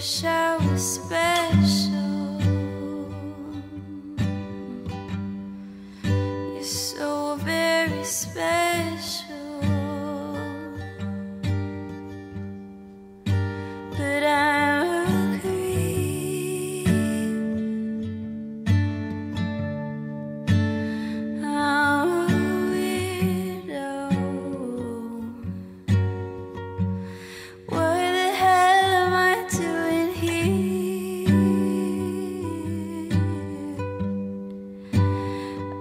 wish I was special. You're so very special, but I'm a creep. I'm a weirdo. What the hell am I doing here?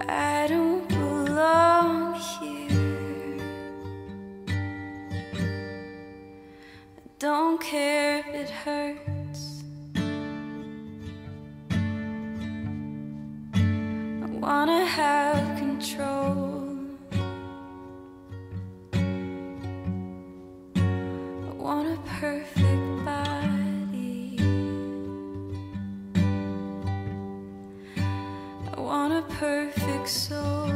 I don't belong here. I don't care if it hurts. I wanna have control. I want a perfect body. I want a perfect soul.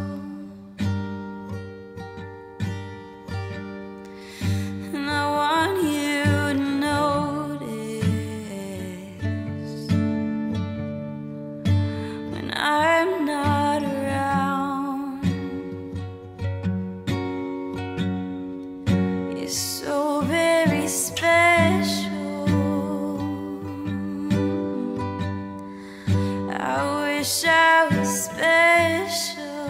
And I want you to notice when I'm not around. You're so very special. I wish I was special,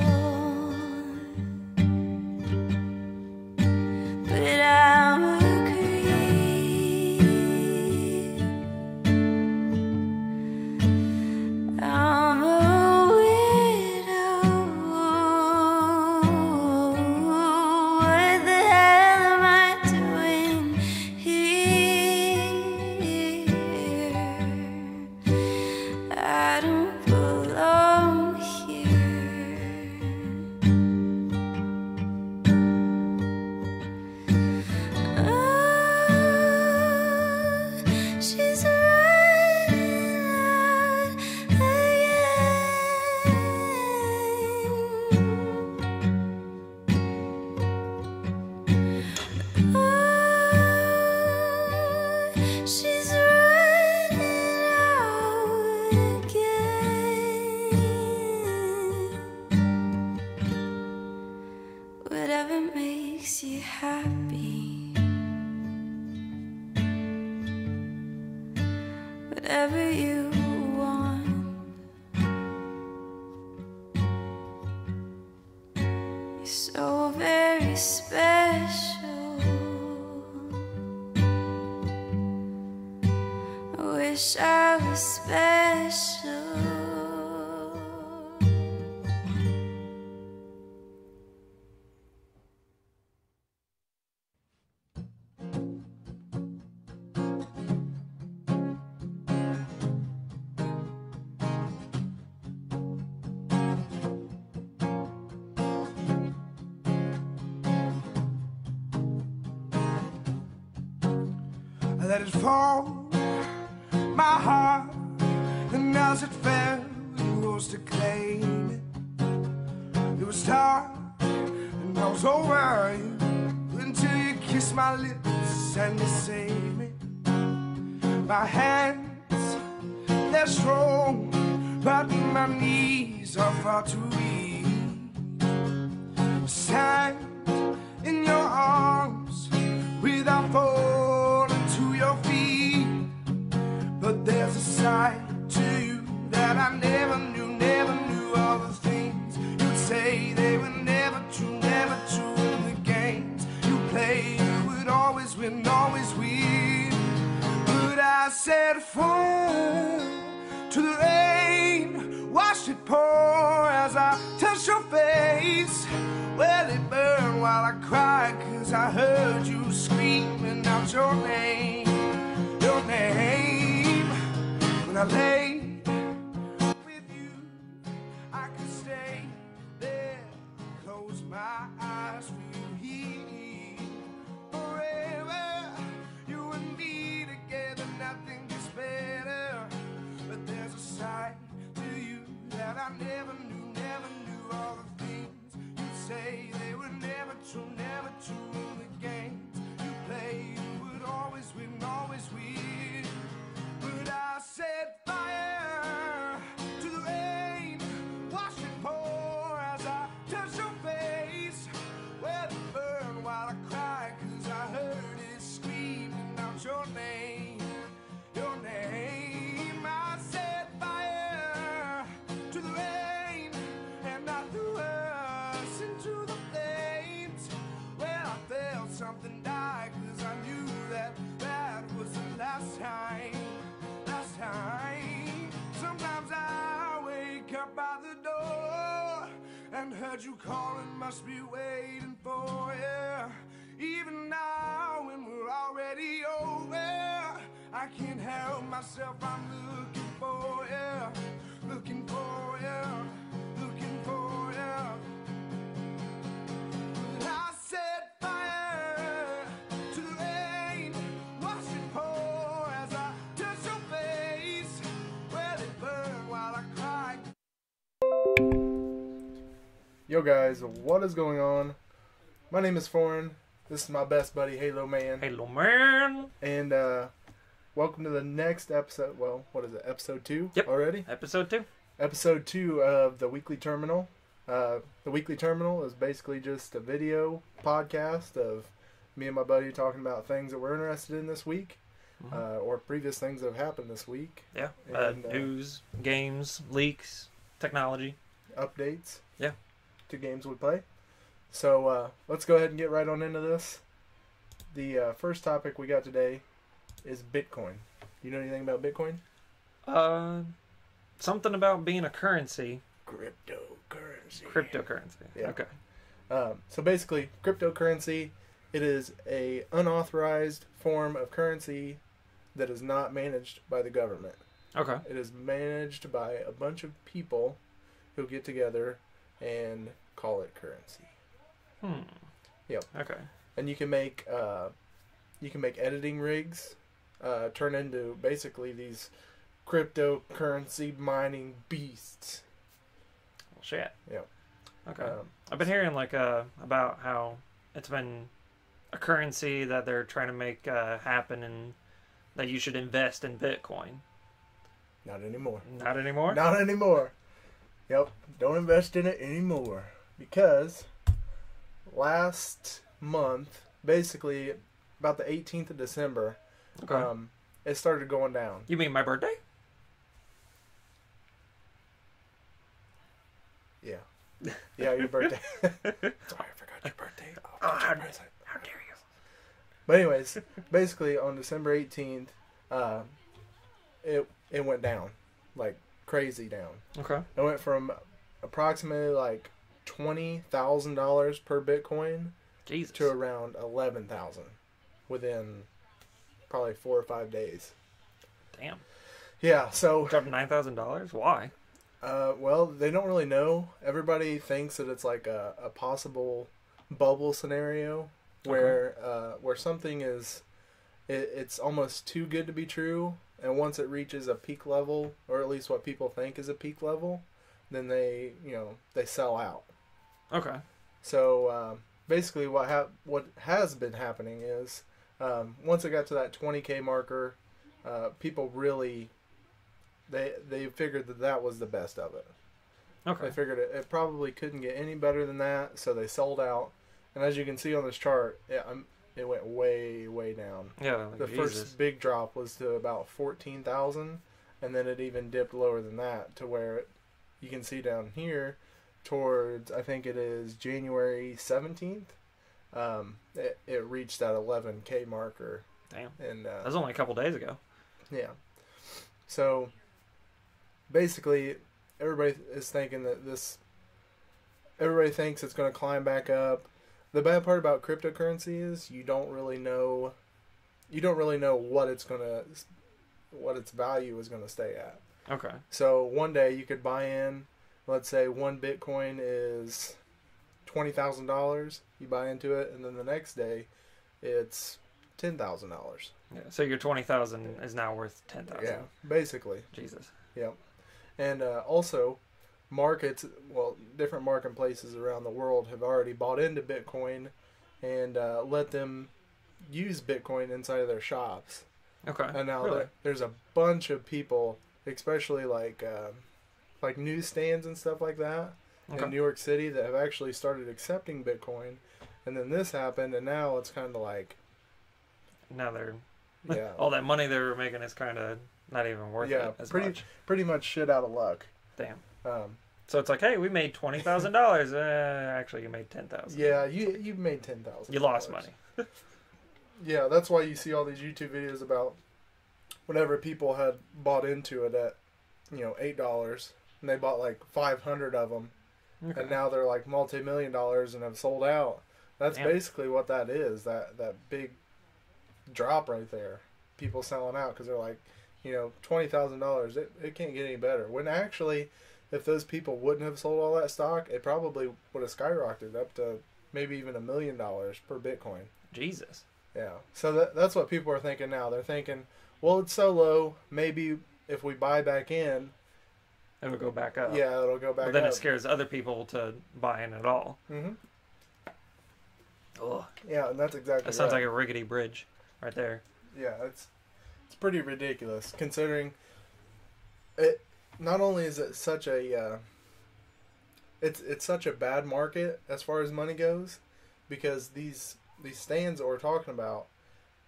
but I'm a creep. I'm a widow. What the hell am I doing here? I don't belong here. Oh, she's riding out again. Oh, she's riding out again. Whatever makes you happy, whatever you want. You're so very special. I wish I was special. I let it fall, my heart, and as it fell, you rose to claim it. It was dark, and I was over you, until you kissed my lips and you saved me. My hands, they're strong, but my knees are far too weak. Stand in your arms without falling to your feet. But there's a side to you that I never knew. All the things you'd say, they were never true. In the games you played, you would always win, always win. But I said fall to the rain, watched it pour as I touched your face. Well, it burned while I cried, 'cause I heard you screaming out your name. When I lay with you, I could stay there, close my eyes, feel heat forever. You and me together, nothing gets better. But there's a side to you that I never knew. All the things you say, they were never true. In the games you played, you would always win, always win. and heard you calling, must be waiting for you. Even now, when we're already over, I can't help myself, I'm looking for you, looking for you, looking for you. But I set fire to the rain, watch it pour as I touch your face, where it burn while I cry. Yo guys, what is going on? My name is Forehn. This is my best buddy, Halo Man. Hello, man. And welcome to the next episode. Well, what is it? Episode 2 Yep. already? Episode 2. Episode 2 of the Weekly Terminal. The Weekly Terminal is basically just a video podcast of me and my buddy talking about things that we're interested in this week, or previous things that have happened this week. Yeah. And, News, games, leaks, technology. Updates. Yeah. To games we play. So let's go ahead and get right on into this. The first topic we got today is Bitcoin. You know anything about Bitcoin? Something about being a currency. Cryptocurrency. Yeah. Okay. So basically, cryptocurrency, it is a unauthorized form of currency that is not managed by the government. Okay. It is managed by a bunch of people who get together and call it currency. Yep. Okay. And you can make editing rigs turn into basically these cryptocurrency mining beasts. Well, shit. Yep. Okay. I've been hearing about how it's been a currency that they're trying to make happen, and that you should invest in Bitcoin. Not anymore. Not anymore? Not anymore. Yep. Don't invest in it anymore. Because last month, basically about the 18th of December, Okay. it started going down. You mean my birthday? Yeah. Yeah, your birthday. That's why I forgot your birthday. Oh, how present. dare you? But anyways, basically on December 18th, it went down, like crazy down. Okay. It went from approximately like $20,000 per Bitcoin Jesus. to around 11,000 within probably 4 or 5 days. Damn. Yeah, so Dropped $9,000? Why? well, they don't really know. Everybody thinks that it's like a possible bubble scenario where something is it's almost too good to be true, and once it reaches a peak level, or at least what people think is a peak level, then they sell out. Okay. So basically what has been happening is once it got to that 20K marker, people really they figured that was the best of it. Okay. They figured it probably couldn't get any better than that, so they sold out. And as you can see on this chart, it went way, way down. Yeah. The first big drop was to about 14,000, and then it even dipped lower than that to where you can see down here towards, I think it is January 17th, it reached that 11K marker. Damn. And That was only a couple days ago. yeah. So basically, everybody is thinking that everybody thinks it's going to climb back up. The bad part about cryptocurrency is you don't really know what its value is going to stay at. Okay. So one day you could buy in, let's say one Bitcoin is $20,000. You buy into it, and then the next day it's $10,000. Yeah. So your 20,000 is now worth 10,000. Yeah, basically. Jesus. Yep. And also, different marketplaces around the world have already bought into Bitcoin and let them use Bitcoin inside of their shops. Okay. And now Really? there's a bunch of people, especially like newsstands and stuff like that in New York City, that have actually started accepting Bitcoin. And then this happened, and now it's kind of like, Now they're yeah, all that money they were making is kind of not even worth it as much. pretty much shit out of luck. Damn. Um, So it's like, hey, we made $20,000. Actually, you made 10,000. yeah, you made $10,000. You lost money. Yeah, that's why you see all these YouTube videos about whenever people had bought into it at $8, and they bought like 500 of them, Okay. and now they're like multi-million dollars and have sold out. That's Damn. basically what that is. That big drop right there. People selling out because they're like, $20,000. It can't get any better. When actually, if those people wouldn't have sold all that stock, it probably would have skyrocketed up to maybe even $1 million per Bitcoin. Jesus. Yeah. So that's what people are thinking now. They're thinking, well, it's so low. Maybe if we buy back in, It'll go back up. yeah, it'll go back But then up. it scares other people to buy in at all. Mm-hmm. Ugh. Yeah, and that's exactly That sounds right. like a rickety bridge right there. Yeah, it's pretty ridiculous considering it. Not only is it such a it's such a bad market as far as money goes, because these stands that we're talking about,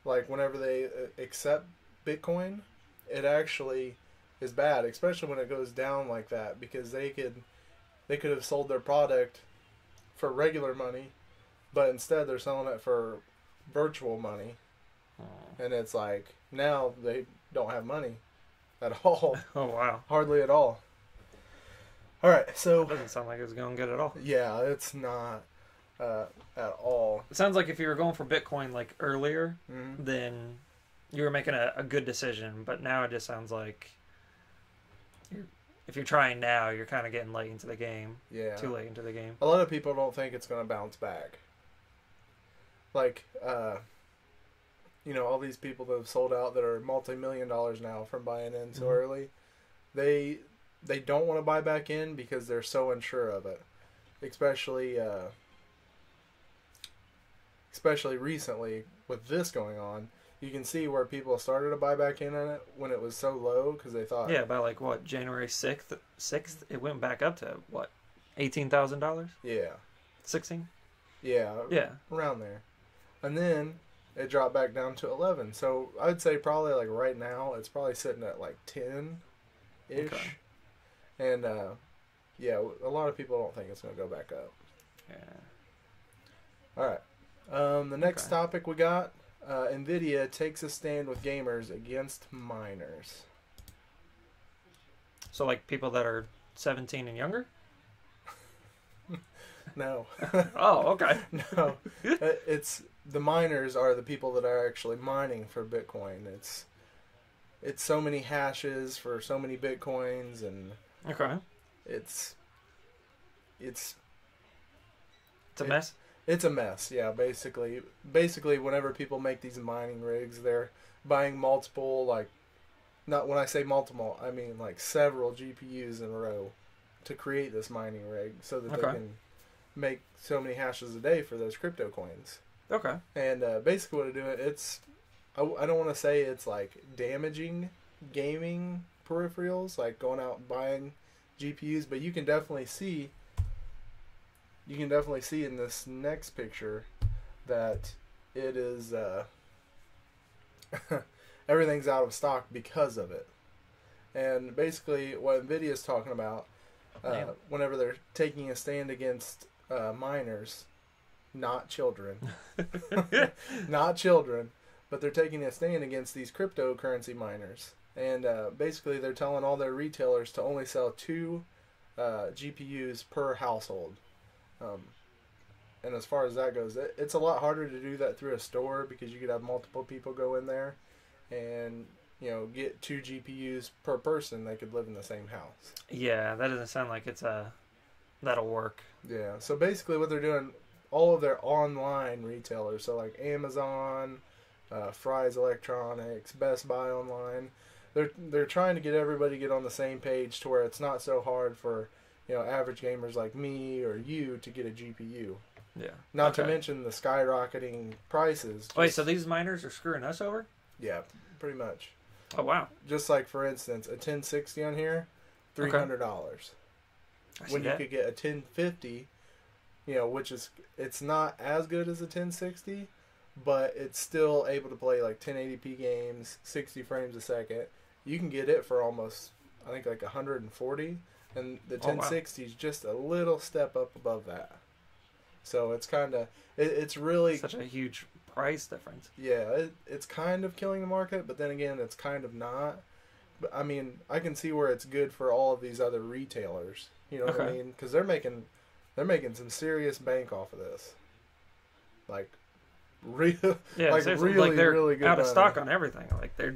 like whenever they accept Bitcoin, it actually is bad, especially when it goes down like that, because they could have sold their product for regular money, but instead they're selling it for virtual money. And it's like, now they don't have money at all. Oh, wow. Hardly at all. Alright, so, Doesn't sound like it's going good at all. yeah, it's not at all. It sounds like if you were going for Bitcoin like earlier, Mhm. then you were making a good decision. But now it just sounds like if you're trying now, you're kind of getting late into the game. Yeah. Too late into the game. A lot of people don't think it's going to bounce back. Like, all these people that have sold out that are multi-million dollars now from buying in so early, they don't want to buy back in because they're so unsure of it. Especially recently with this going on, you can see where people started to buy back in on it when it was so low because they thought, Yeah, by like what, January 6th, it went back up to what, $18,000? yeah, 16? yeah, Yeah. around there, and then it dropped back down to 11. So I'd say probably like right now it's probably sitting at like 10-ish, Okay. and yeah, a lot of people don't think it's going to go back up. Yeah. All right. The next Okay. topic we got, NVIDIA takes a stand with gamers against minors. So like people that are 17 and younger? No. Oh, okay. No. It's the miners are the people that are actually mining for Bitcoin. It's so many hashes for so many Bitcoins, and Okay. it's It's a mess? It's a mess, yeah, basically. Basically, whenever people make these mining rigs, they're buying multiple, like, not when I say multiple, I mean like several GPUs in a row to create this mining rig so that they Okay. can make so many hashes a day for those crypto coins. Okay. And basically what they're doing, I don't want to say it's like damaging gaming peripherals, like going out and buying GPUs, but you can definitely see in this next picture that it is everything's out of stock because of it. And basically what NVIDIA is talking about, Damn. whenever they're taking a stand against minors, not children, not children, but they're taking a stand against these cryptocurrency miners. And basically they're telling all their retailers to only sell 2 GPUs per household. And as far as that goes, it's a lot harder to do that through a store because you could have multiple people go in there and, get 2 GPUs per person. They could live in the same house. Yeah, that doesn't sound like that'll work. Yeah. So basically what they're doing, all of their online retailers, so like Amazon, Fry's Electronics, Best Buy Online, they're trying to get everybody to get on the same page to where it's not so hard for average gamers like me or you to get a GPU. Yeah. Not to Okay. mention the skyrocketing prices. Wait, so these miners are screwing us over? Yeah, pretty much. Oh, wow. Just like, for instance, a 1060 on here, $300. I see When you that. could get a 1050, which is, it's not as good as a 1060, but it's still able to play like 1080p games, 60 frames a second. You can get it for almost, I think, like 140, and the Oh, wow. 1060 is just a little step up above that. So it's kind of, it's really, Such a huge price difference. yeah, it's kind of killing the market, but then again, it's kind of not. But I mean, I can see where it's good for all of these other retailers. You know what I Okay. mean? Because they're making they're making some serious bank off of this. Like, real, Yeah, like seriously, really, like they're really good out of money. stock on everything. Like they're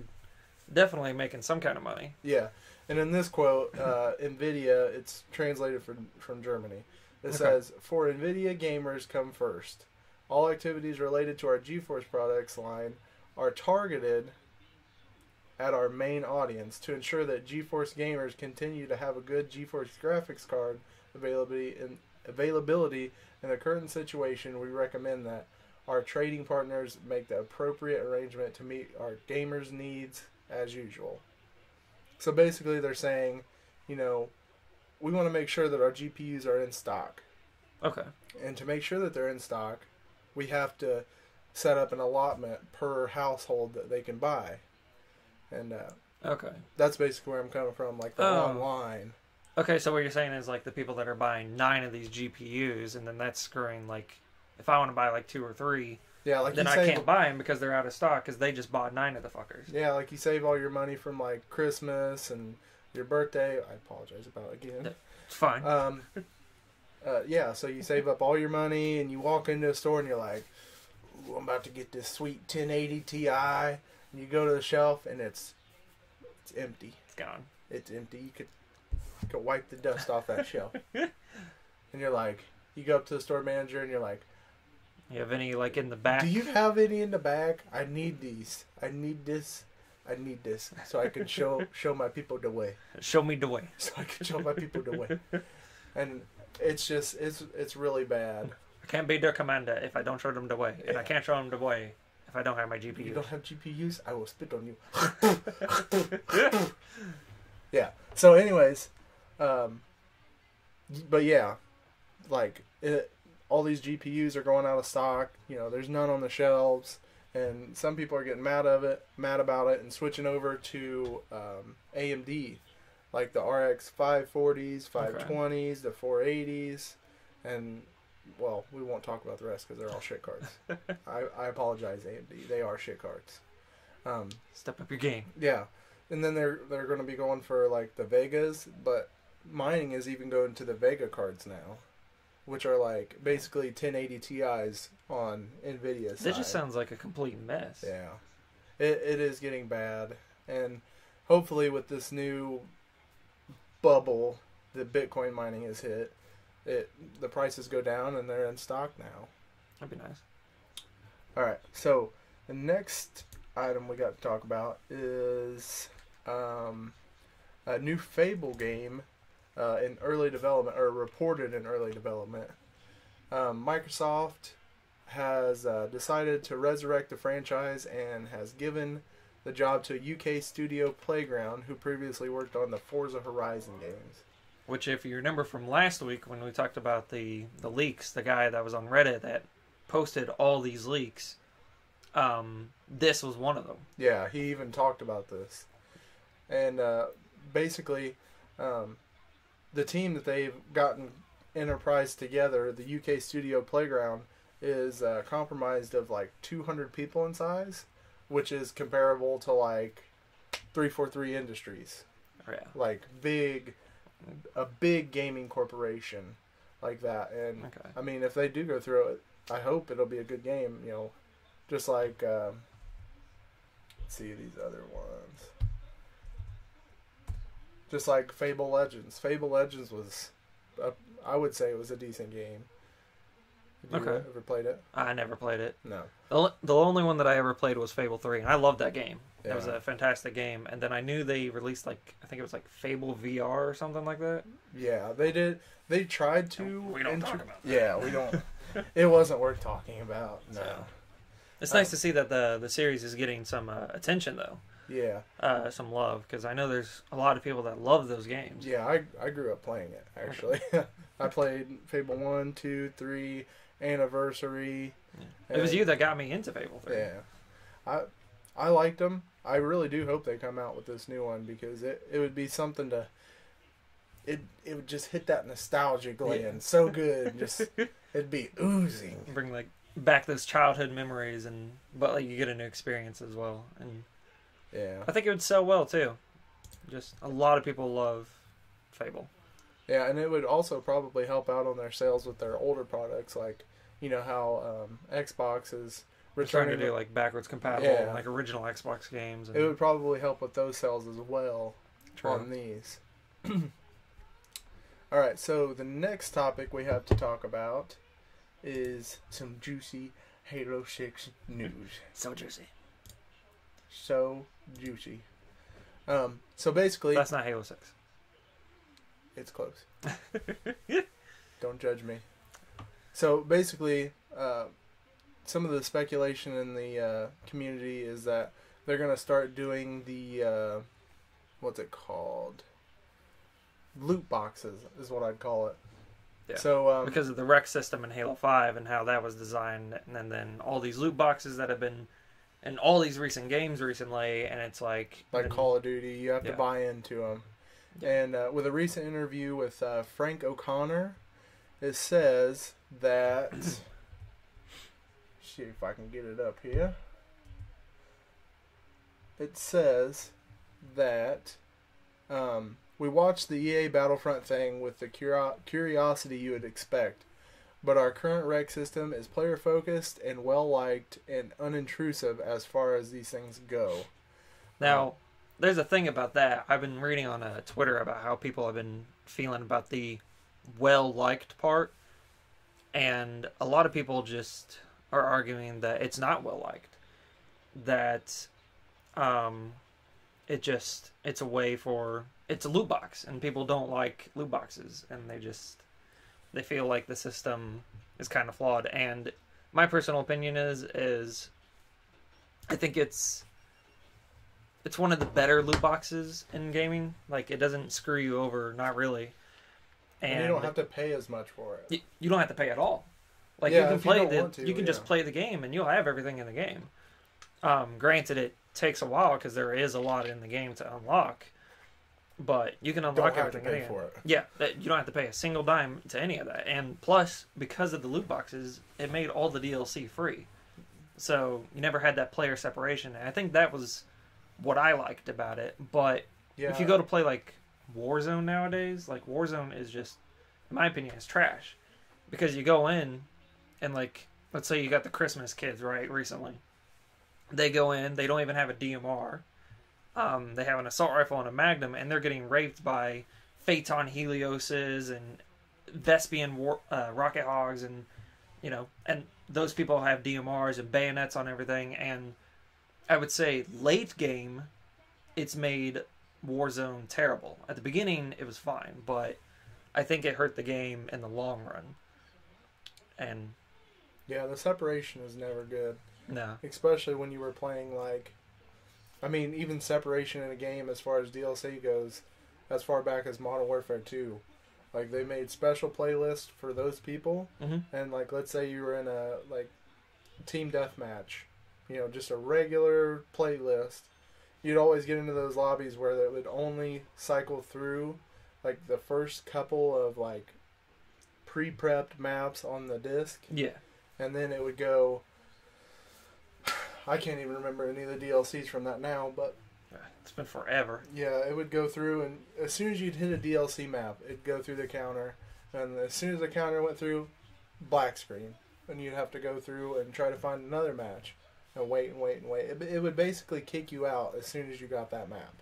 definitely making some kind of money. Yeah, and in this quote, NVIDIA, it's translated from Germany. It says, "For NVIDIA, gamers come first. All activities related to our GeForce products line are targeted at our main audience to ensure that GeForce gamers continue to have a good GeForce graphics card availability in the current situation. We recommend that our trading partners make the appropriate arrangement to meet our gamers' needs as usual." So basically they're saying, we want to make sure that our GPUs are in stock. Okay. And to make sure that they're in stock, we have to set up an allotment per household that they can buy. And Okay. that's basically where I'm coming from, like the online. Okay, so what you're saying is like the people that are buying 9 of these GPUs, and then that's screwing like if I want to buy like 2 or 3, Yeah, like then you I save, can't buy them because they're out of stock because they just bought 9 of the fuckers. Yeah, like you save all your money from like Christmas and your birthday. I apologize about it again. It's fine. Yeah, so you save up all your money and you walk into a store and you're like, "Ooh, I'm about to get this sweet 1080 Ti." And you go to the shelf and it's empty. It's gone. It's empty. You could wipe the dust off that shelf. And you're like, you go up to the store manager and you're like, You have any like in the back? "Do you have any in the back? I need these. I need this. I need this so I can show my people the way." Show me the way. So I can show my people the way. And it's just it's really bad. I can't be their commander if I don't show them the way, and I Yeah. can't show them the way if I don't have my GPU. You don't have GPUs? I will spit on you. Yeah. So, anyways, but yeah, like all these GPUs are going out of stock. There's none on the shelves, and some people are getting mad about it, and switching over to AMD, like the RX 540s, 520s, the 480s, and well, we won't talk about the rest because they're all shit cards. I apologize, AMD. They are shit cards. Step up your game. Yeah, and then they're going to be going for like the Vegas, but mining is even going to the Vega cards now, which are like basically 1080 Ti's on NVIDIA side. This just sounds like a complete mess. Yeah, it is getting bad, and hopefully with this new bubble that Bitcoin mining has hit, the prices go down and they're in stock now. That'd be nice. All right, so the next item we got to talk about is a new Fable game in early development, or reported in early development. Microsoft has decided to resurrect the franchise and has given the job to UK studio Playground, who previously worked on the Forza Horizon games. Which, if you remember from last week when we talked about the leaks, the guy that was on Reddit that posted all these leaks, this was one of them. Yeah, he even talked about this. And basically, the team that they've gotten enterprise together, the UK studio Playground, is comprised of like 200 people in size, which is comparable to like 343 Industries. Oh, yeah. Like a big gaming corporation like that. And Okay. I mean, if they do go through it, I hope it'll be a good game, just like let's see these other ones. Just like Fable Legends. Fable Legends was I would say it was a decent game. Have you Okay. ever played it? I never played it. No. The only one that I ever played was Fable 3, and I loved that game. It was Yeah. a fantastic game. And then I knew they released, like, I think it was like Fable VR or something like that. Yeah, they did. They tried to. We don't talk about that. Yeah, we don't. It wasn't worth talking about. No. So, it's nice to see that the series is getting some attention, though. Yeah. Some love, because I know there's a lot of people that love those games. Yeah, I grew up playing it, actually. I played Fable 1, 2, 3, Anniversary. Yeah. It was you that got me into Fable 3. Yeah. I liked them. I really do hope they come out with this new one, because it would be something to... It would just hit that nostalgia gland so good. Just it'd be oozing. Bring, like, back those childhood memories, but like you get a new experience as well. And Yeah. I think it would sell well, too. Just a lot of people love Fable. Yeah, and it would also probably help out on their sales with their older products, like, you know, how Xbox is We're trying to returning. do like backwards compatible, Yeah. like original Xbox games. And It would probably help with those sales as well True. on these. All right, so the next topic we have to talk about is some juicy Halo 6 news. So juicy. So juicy. So basically, That's not Halo 6. it's close. Don't judge me. So basically, some of the speculation in the community is that they're going to start doing the, what's it called? Loot boxes is what I'd call it. Yeah. So Because of the rec system in Halo 5 and how that was designed, and then all these loot boxes that have been in all these recent games recently, and it's like Call of Duty, you have to Yeah. buy into them. And with a recent interview with Frank O'Connor, it says that see if I can get it up here. It says that we watched the EA Battlefront thing with the curiosity you would expect, but our current rec system is player focused and well liked and unintrusive as far as these things go. Now, there's a thing about that. I've been reading on Twitter about how people have been feeling about the well-liked part, and a lot of people just are arguing that it's not well-liked. That it's a way for... It's a loot box, and people don't like loot boxes, and they feel like the system is kind of flawed. And my personal opinion is I think it's one of the better loot boxes in gaming. Like, it doesn't screw you over, not really. And you don't have to pay as much for it. You don't have to pay at all. Like, Yeah, you can if you play don't want to, you can just play the game, and you'll have everything in the game. Granted, it takes a while because there is a lot in the game to unlock, but you can unlock Don't have to everything in pay the game. for it. Yeah, you don't have to pay a single dime to any of that. And plus, because of the loot boxes, it made all the DLC free. So you never had that player separation. And I think that was what I liked about it. But Yeah. if you go to play like Warzone nowadays, like Warzone is just, in my opinion, is trash. Because you go in and, like, let's say you got the Christmas kids, right, recently. They go in, they don't even have a DMR. They have an assault rifle and a Magnum, and they're getting raped by Phaeton Helioses and Vespian Rocket Hogs, and, you know, and those people have DMRs and bayonets on everything. And I would say late game, it's made Warzone terrible. At the beginning, it was fine, but I think it hurt the game in the long run. And Yeah, the separation is never good. no, Especially when you were playing, like... I mean, even separation in a game as far as DLC goes, as far back as Modern Warfare 2. Like, they made special playlists for those people. Mm-hmm. And, like, let's say you were in a, like, team deathmatch. You know, just a regular playlist. You'd always get into those lobbies where it would only cycle through, like, the first couple of, like, pre-prepped maps on the disc. yeah, And then it would go... I can't even remember any of the DLCs from that now, but it's been forever. yeah, it would go through, and as soon as you'd hit a DLC map, it'd go through the counter, and as soon as the counter went through, black screen, and you'd have to go through and try to find another match, and wait and wait and wait. It would basically kick you out as soon as you got that map,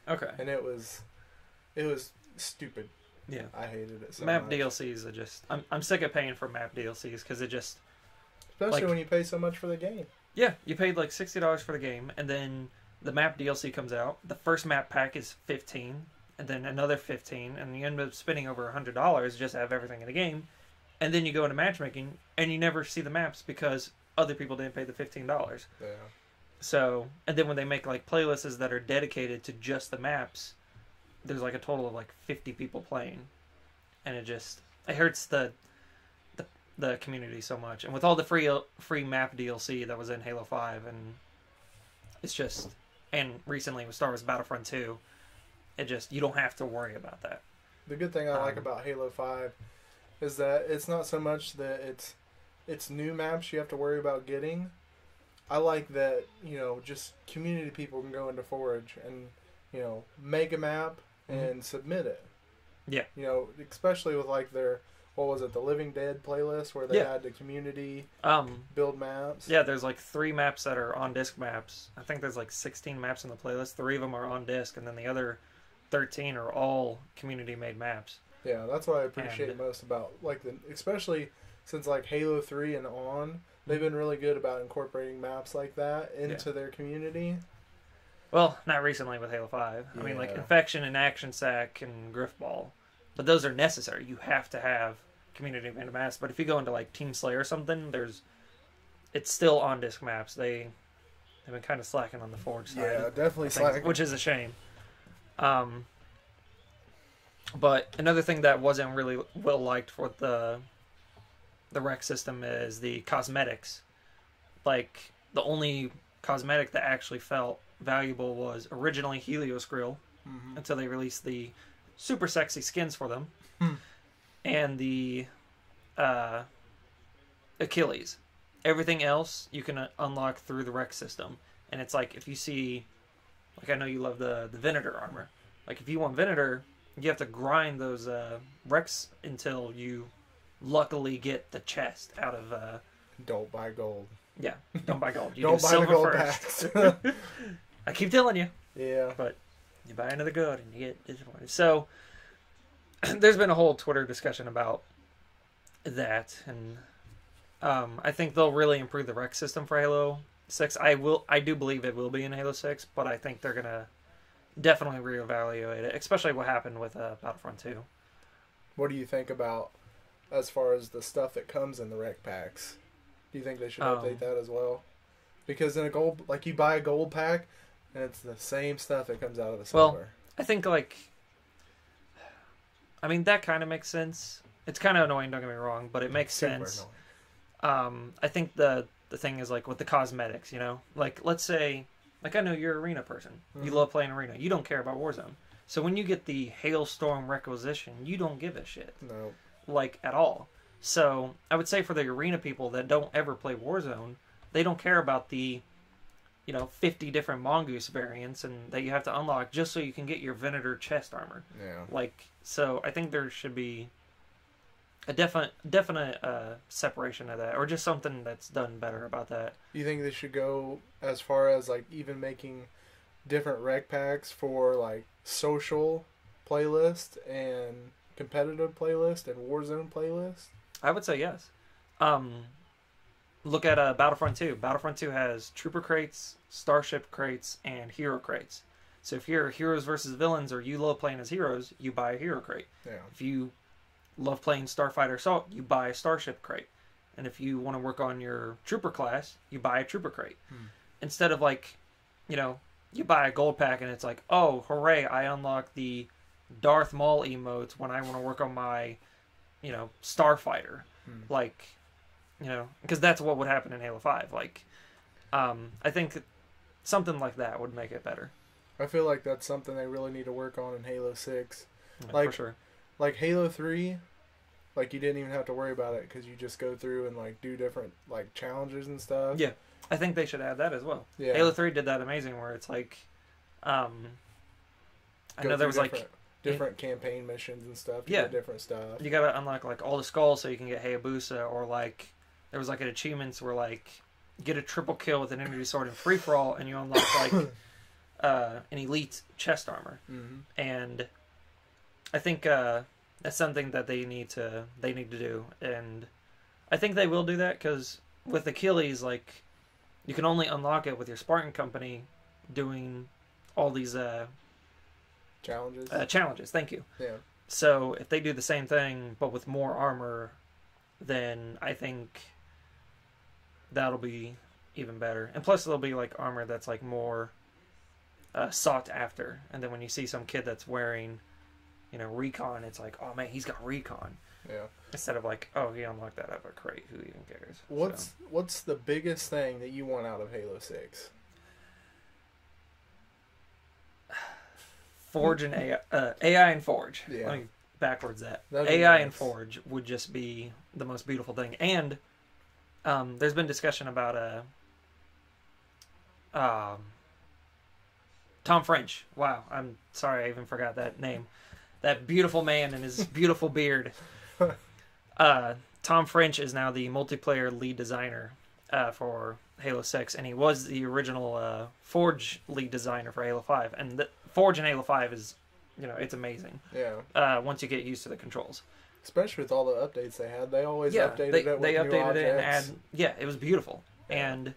Okay. and it was stupid. Yeah. I hated it so Map much. DLCs are just... I'm sick of paying for map DLCs because it just... Especially like- when you pay so much for the game. Yeah, you paid like $60 for the game, and then the map DLC comes out. The first map pack is $15, and then another $15, and you end up spending over $100 just to have everything in the game. And then you go into matchmaking, and you never see the maps because other people didn't pay the $15. Yeah. So, and then when they make like playlists that are dedicated to just the maps, there's like a total of like 50 people playing, and it hurts the community so much. And with all the free map DLC that was in Halo 5, and it's just, and recently with Star Wars Battlefront 2, you don't have to worry about that. The good thing I like about Halo 5 is that it's not so much that it's new maps you have to worry about getting. I like that, you know, just community people can go into Forge and, you know, make a map and submit it. Yeah. You know, especially with like their, what was it, the Living Dead playlist where they had the community build maps. Yeah, there's like 3 maps that are on disc maps. I think there's like 16 maps in the playlist. 3 of them are on disc, and then the other 13 are all community made maps. Yeah, that's what I appreciate most about like especially since like Halo 3 and on, they've been really good about incorporating maps like that into their community. Well, not recently with Halo 5. I mean, like Infection and Action Sack and Griffball. But those are necessary. You have to have community made maps. But if you go into like Team Slayer or something, it's still on disc maps. They've been kind of slacking on the Forge side. Yeah, definitely slacking. Which is a shame. But another thing that wasn't really well liked for the rec system is the cosmetics. Like, the only cosmetic that actually felt valuable was originally Helios Grill, until they released the super sexy skins for them, and the Achilles. Everything else you can unlock through the rec system. And it's like, if you see, like, I know you love the Venator armor. Like, if you want Venator, you have to grind those Rex until you luckily get the chest out of... Don't buy gold. Yeah, don't buy gold. You don't do buy the gold first. packs. I keep telling you. Yeah. But you buy another good and you get disappointed. So, there's been a whole Twitter discussion about that. And I think they'll really improve the rec system for Halo 6. I do believe it will be in Halo 6, but I think they're going to definitely reevaluate it, especially what happened with Battlefront 2. What do you think about as far as the stuff that comes in the rec packs? Do you think they should update that as well? Because in a gold, like, you buy a gold pack and it's the same stuff that comes out of the silver. Well, I think, like, I mean, that kind of makes sense. It's kind of annoying, don't get me wrong, but it makes sense. Annoying. I think the thing is, like, with the cosmetics, you know? Like, let's say, like, I know you're an arena person. You love playing arena. You don't care about Warzone. So when you get the Hailstorm requisition, you don't give a shit. No. Like, at all. So I would say for the arena people that don't ever play Warzone, they don't care about the, 50 different Mongoose variants and that you have to unlock just so you can get your Venator chest armor. Yeah. Like, so I think there should be a definite separation of that, or just something that's done better about that. You think they should go as far as, like, even making different rec packs for, like, social playlist and competitive playlist and Warzone playlist? I would say yes. Look at Battlefront 2. Battlefront 2 has Trooper crates, Starship crates, and Hero crates. So if you're heroes versus villains, or you love playing as heroes, you buy a Hero crate. Yeah. If you love playing Starfighter Assault, you buy a Starship crate. And if you want to work on your Trooper class, you buy a Trooper crate. Instead of, like, you buy a gold pack and it's like, oh, hooray, I unlock the Darth Maul emotes when I want to work on my, Starfighter. Like, because that's what would happen in Halo 5. Like, I think something like that would make it better. I feel like that's something they really need to work on in Halo 6. Yeah, like, for sure. Like Halo 3, like, you didn't even have to worry about it because you just go through and, like, do different, like, challenges and stuff. Yeah. I think they should add that as well. Yeah. Halo 3 did that amazing where it's like, I know there was different campaign missions and stuff. Yeah. Different stuff. You gotta unlock, like, all the skulls so you can get Hayabusa, or, like, there was, like, an achievements where, like, get a triple kill with an energy sword in free for all and you unlock, like, an elite chest armor. And I think that's something that they need to do, and I think they will do that, because with Achilles, like, you can only unlock it with your Spartan company doing all these challenges. Thank you. Yeah. So if they do the same thing but with more armor, then I think that'll be even better. And plus, it'll be, like, armor that's, like, more sought after. And then when you see some kid that's wearing, recon, it's like, oh man, he's got recon. Yeah. Instead of, like, oh, he unlocked that out of a crate. Who even cares? What's the biggest thing that you want out of Halo 6? Forge and AI and Forge. Yeah. Let me backwards that. That'd be AI nice. and Forge would just be the most beautiful thing. And there's been discussion about Tom French. Wow, I'm sorry, I even forgot that name. that beautiful man and his beautiful beard. Tom French is now the multiplayer lead designer for Halo 6, and he was the original Forge lead designer for Halo 5. And the Forge in Halo 5 is, it's amazing. Yeah. Once you get used to the controls. Especially with all the updates they had. They always updated it with they new updated it and objects. it was beautiful. Yeah. And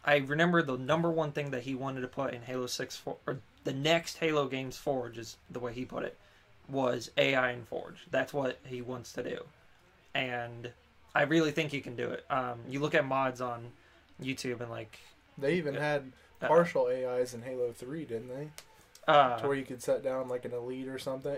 I remember the number one thing that he wanted to put in Halo 6, or the next Halo game's Forge, is the way he put it, was AI in Forge. That's what he wants to do. And I really think he can do it. You look at mods on YouTube and They even had partial AIs in Halo 3, didn't they? To where you could set down like an elite or something.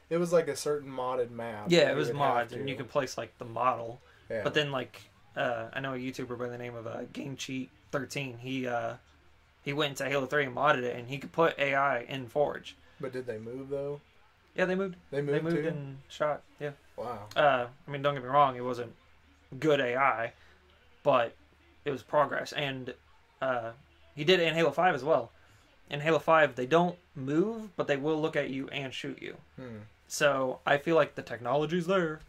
It was like a certain modded map. Yeah, it was mods, and you could place like the model. Yeah. But then I know a YouTuber by the name of Game Cheat 13. He went into Halo 3 and modded it, and he could put AI in Forge. But did they move though? Yeah, they moved. They moved too? and shot. Yeah. Wow. I mean, don't get me wrong, it wasn't good AI, but it was progress. And he did it in Halo 5 as well. In Halo 5, they don't move, but they will look at you and shoot you. So I feel like the technology's there.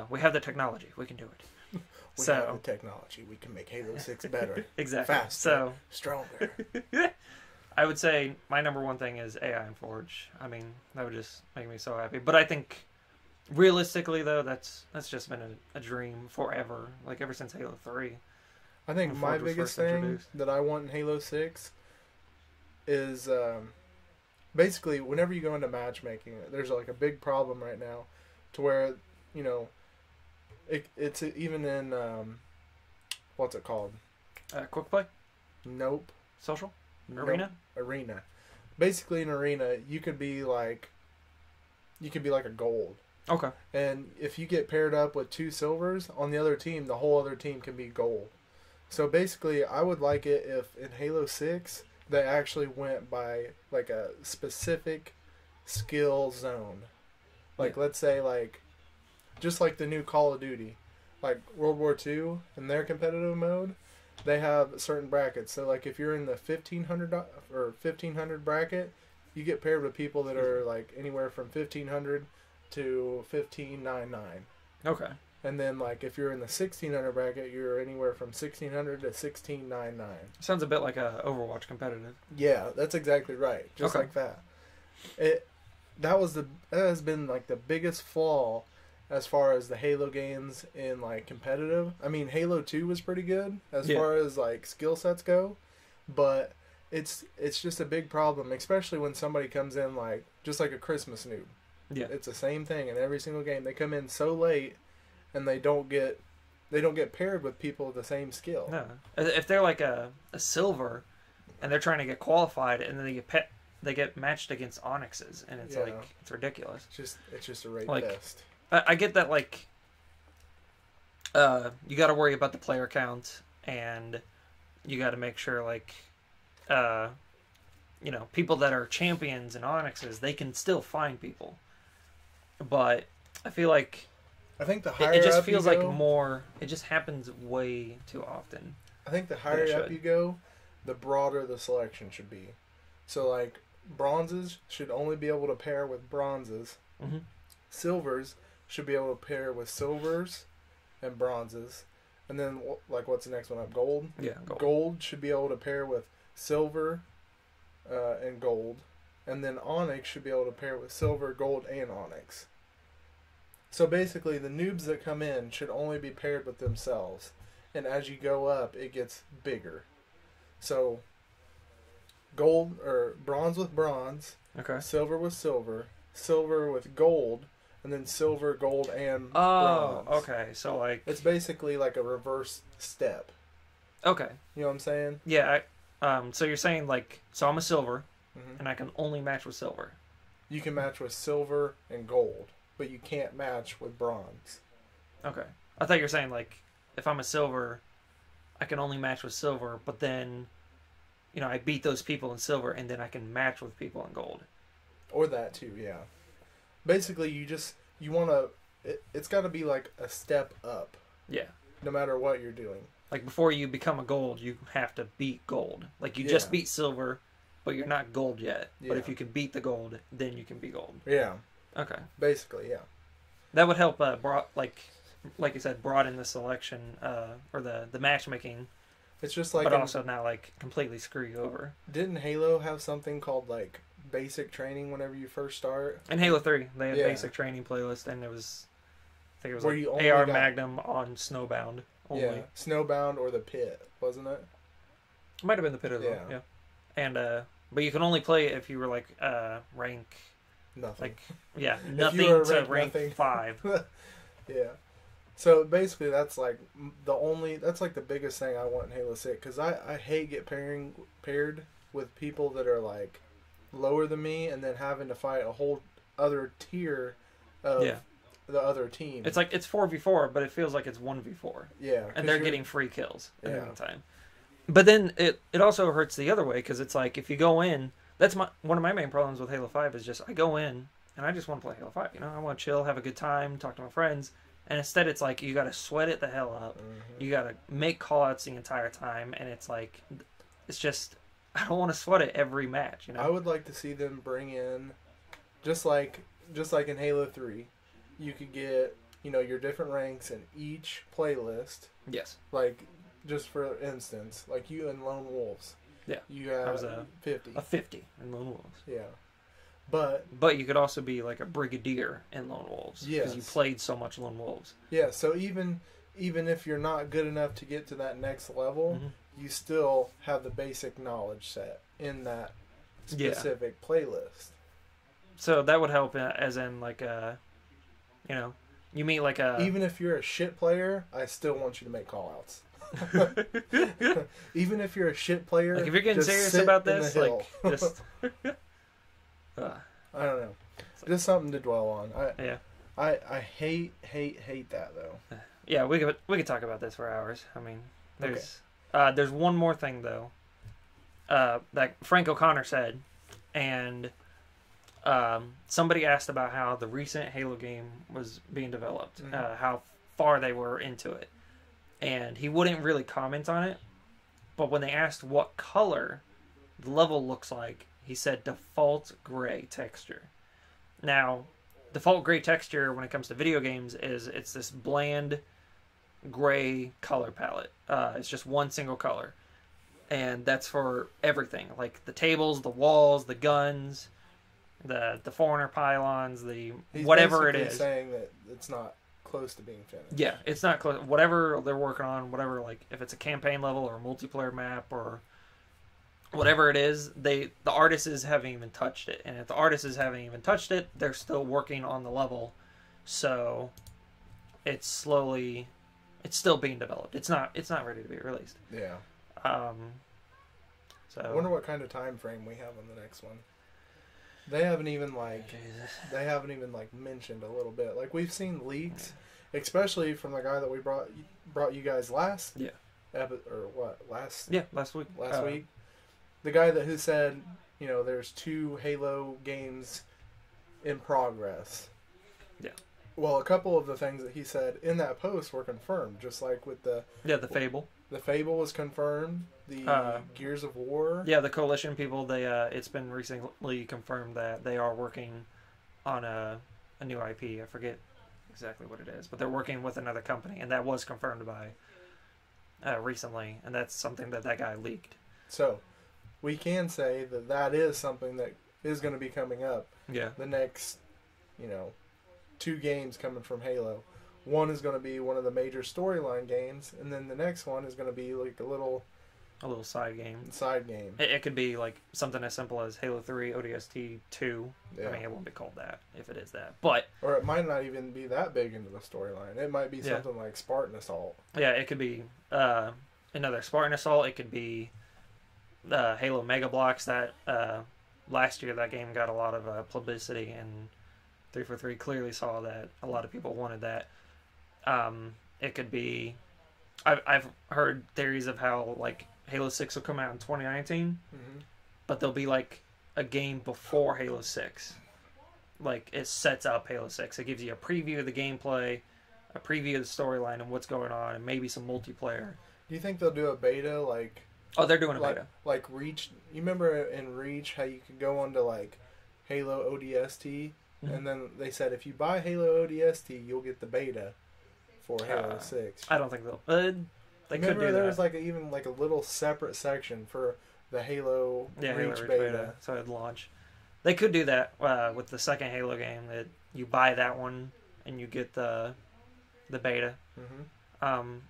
We have the technology. We can do it. We have the technology. We can make Halo 6 better. Exactly. Faster. Stronger. I would say my number one thing is AI and Forge. I mean, that would just make me so happy. But I think, realistically, though, that's just been a dream forever. Like, ever since Halo 3. I think when my Forge was biggest first thing introduced. that I want in Halo 6 is basically whenever you go into matchmaking, there's like a big problem right now to where, it's even in, what's it called? Quick play? Nope. Social? Nope. Arena? Basically in Arena, you could be like a gold. Okay. And if you get paired up with 2 silvers on the other team, the whole other team can be gold. So basically, I would like it if in Halo 6 they actually went by like a specific skill zone. Like let's say just like the new Call of Duty, like World War II in their competitive mode, they have certain brackets. So like if you're in the 1500 bracket, you get paired with people that are like anywhere from 1500 to 1599. Okay. And then like if you're in the 1600 bracket, you're anywhere from 1600 to 1699. Sounds a bit like a Overwatch competitive. Yeah, that's exactly right. Just Okay. like that. That has been like the biggest flaw as far as the Halo games in like competitive. I mean, Halo 2 was pretty good as far as like skill sets go, but it's just a big problem, especially when somebody comes in like just like a Christmas noob. Yeah. It's the same thing in every single game. They come in so late and they don't get paired with people with the same skill. No. If they're like a silver and they're trying to get qualified and then they get matched against Onyxes, and it's it's ridiculous. It's just a raid Like, fest. I get that, you got to worry about the player count, and you got to make sure people that are champions and Onyxes, they can still find people. But I feel like I think the higher it just up feels you like go, more. It just happens way too often. I think the higher up you go, the broader the selection should be. So like bronzes should only be able to pair with bronzes. Mm-hmm. Silvers should be able to pair with silvers and bronzes. And then what's the next one up? Gold? Yeah, Gold should be able to pair with silver and gold. And then Onyx should be able to pair with silver, gold, and Onyx. So basically, the noobs that come in should only be paired with themselves. And as you go up, it gets bigger. So, gold, or bronze with bronze, Okay. silver with silver, silver with gold, and then silver, gold, and Oh, bronze. okay. So It's basically like a reverse step. okay. You know what I'm saying? Yeah. So you're saying so I'm a silver, Mm-hmm. and I can only match with silver. You can match with silver and gold, but you can't match with bronze. Okay. I thought you were saying if I'm a silver, I can only match with silver, but then, I beat those people in silver, and then I can match with people in gold. Or that too, yeah. Basically, you want to... It's got to be like a step up, Yeah. no matter what you're doing. Before you become a gold, you have to beat gold. You just Yeah. beat silver, but you're not gold yet. Yeah. But if you can beat the gold, then you can be gold. Yeah. Okay. Basically, yeah. That would help, like you said, broaden the selection, or the matchmaking, It's just like but also not, like, completely screw you over. Didn't Halo have something called, like, basic training whenever you first start? In Halo 3, they had Yeah. basic training playlist, and it was, I think it was Where like you only AR got- Magnum on Snowbound only. Yeah. Snowbound or the Pit, wasn't it? It might have been the Pit as well, Yeah. yeah. And, but you can only play it if you were, like, rank, Nothing. like, yeah, you nothing were to rank rank nothing. 5. Yeah. So basically, that's like that's like the biggest thing I want in Halo 6, because I hate paired with people that are like lower than me and then having to fight a whole other tier of Yeah. the other team. It's like, it's 4v4, but it feels like it's 1v4. Yeah. 'cause And they're you're- getting free kills at Yeah. any time. But then it also hurts the other way, because it's like, if you go in, that's one of my main problems with Halo 5 is just, I go in and I just want to play Halo 5, you know? I want to chill, have a good time, talk to my friends. And instead it's like, you got to sweat it the hell up. Mhm. You got to make callouts the entire time. And it's like, it's just, I don't want to sweat it every match, you know? I would like to see them bring in, just like in Halo 3, you could get, you know, your different ranks in each playlist. Yes. Like, just for instance, like you and Lone Wolves. Yeah. You have I was a 50. A 50 in Lone Wolves. Yeah. But But you could also be like a brigadier in Lone Wolves. Because you Yes. played so much Lone Wolves. yeah, so even if you're not good enough to get to that next level, Mhm. you still have the basic knowledge set in that Yeah. specific playlist. So that would help, as in, like, you know, you meet like a... Even if you're a shit player, I still want you to make callouts. Even if you're a shit player, Like, if you're getting just serious sit about in the this, hill. like, just... I don't know. Just something to dwell on. yeah. I hate that though. Yeah, we could talk about this for hours. I mean, there's one more thing, though, that Frank O'Connor said, and somebody asked about how the recent Halo game was being developed, how far they were into it. And he wouldn't really comment on it, but when they asked what color the level looks like, he said default gray texture. Now, default gray texture when it comes to video games it's this bland gray color palette. It's just one single color. And that's for everything, like the tables, the walls, the guns, the Forerunner pylons, He's whatever it basically is. saying that it's not close to being finished. Yeah, it's not close. Whatever they're working on, whatever, like if it's a campaign level or a multiplayer map or whatever it is, the artists haven't even touched it. And if the artists haven't even touched it, they're still working on the level. So it's still being developed. It's not ready to be released. Yeah. So I wonder what kind of time frame we have on the next one. They haven't even mentioned a little bit. Like, we've seen leaks, especially from the guy that we brought you guys last week. last week. Last week. The guy who said, you know, there's 2 Halo games in progress. Yeah. Well, a couple of the things that he said in that post were confirmed, just like with the Fable. The Fable was confirmed. The Gears of War. Yeah, the Coalition people. It's been recently confirmed that they are working on a new IP. I forget exactly what it is, but they're working with another company, and that was confirmed by recently, and that's something that guy leaked. So, we can say that is something that is going to be coming up. Yeah. The next, 2 games coming from Halo. One is going to be one of the major storyline games, and then the next one is going to be like a little side game. It could be like something as simple as Halo 3 ODST 2. Yeah. I mean, it won't be called that if it is that. But or it might not even be that big into the storyline. It might be something like Spartan Assault. Yeah, it could be another Spartan Assault. It could be Halo Mega Blocks. That last year that game got a lot of publicity, and 343 clearly saw that a lot of people wanted that. It could be... I've heard theories of how like Halo 6 will come out in 2019, but there'll be like a game before Halo 6. Like, it sets up Halo 6. It gives you a preview of the gameplay, a preview of the storyline and what's going on, and maybe some multiplayer. Do you think they'll do a beta like Oh, they're doing a like beta. like Reach. You remember in Reach how you could go onto like Halo ODST, and then they said if you buy Halo ODST, you'll get the beta for Halo 6. I don't think they'll. They Remember could do there that. was like even like a little separate section for the Halo Halo Reach Reach beta. so it'd launch. They could do that with the second Halo game. That you buy that one and you get the beta.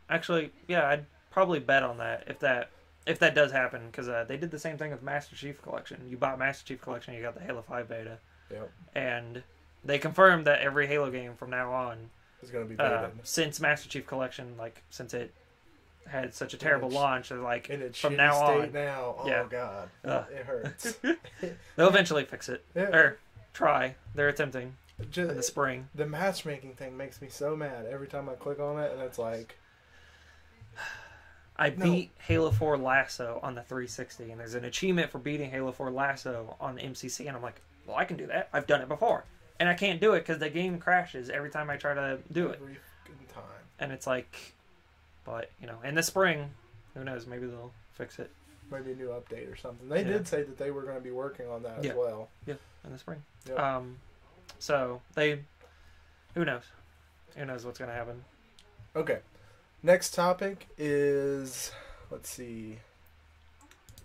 Actually, yeah, I'd probably bet on that if that does happen, because they did the same thing with Master Chief Collection. You bought Master Chief Collection, you got the Halo 5 beta. Yep. And they confirmed that every Halo game from now on It's going to be beta. since Master Chief Collection, like since it had such a terrible launch, they're like in its from shitty now state on. now. Oh Yeah. god, it hurts. They'll eventually fix it Yeah. or try. They're attempting Just, in the spring. the matchmaking thing makes me so mad every time I click on it, and it's like, I beat Halo 4 Lasso on the 360, and there's an achievement for beating Halo 4 Lasso on the MCC, and I'm like, well, I can do that. I've done it before. And I can't do it because the game crashes every time I try to do it. every fucking time. And it's like, but, in the spring, who knows, maybe they'll fix it. Maybe a new update or something. They did say that they were going to be working on that as well. Yeah, in the spring. Yep. So, who knows? Who knows what's going to happen? Okay. Next topic is, let's see,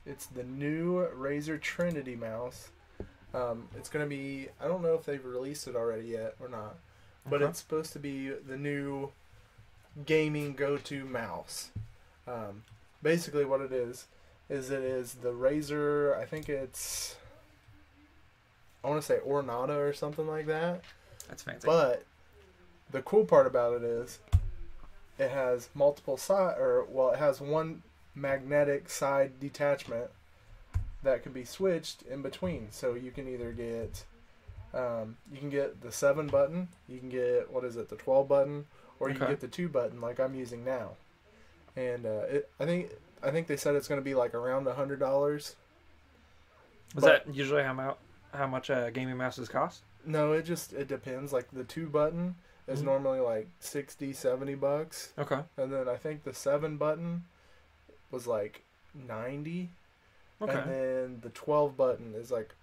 it's the new Razer Trinity mouse. It's going to be, I don't know if they've released it already yet or not, but Okay. it's supposed to be the new gaming go-to mouse. Basically what it is it is the Razer, I think it's, I want to say Ornata or something like that. That's fancy. But the cool part about it is it has multiple it has one magnetic side detachment that can be switched in between. So you can either get the 7 button, you can get, the 12 button, or you can get the 2 button like I'm using now. And I think they said it's going to be like around $100. Is that usually how much gaming mouses cost? No, it depends. Like the 2 button is normally like $60-$70. Okay. And then I think the 7 button was like $90. Okay. And then the 12 button is like,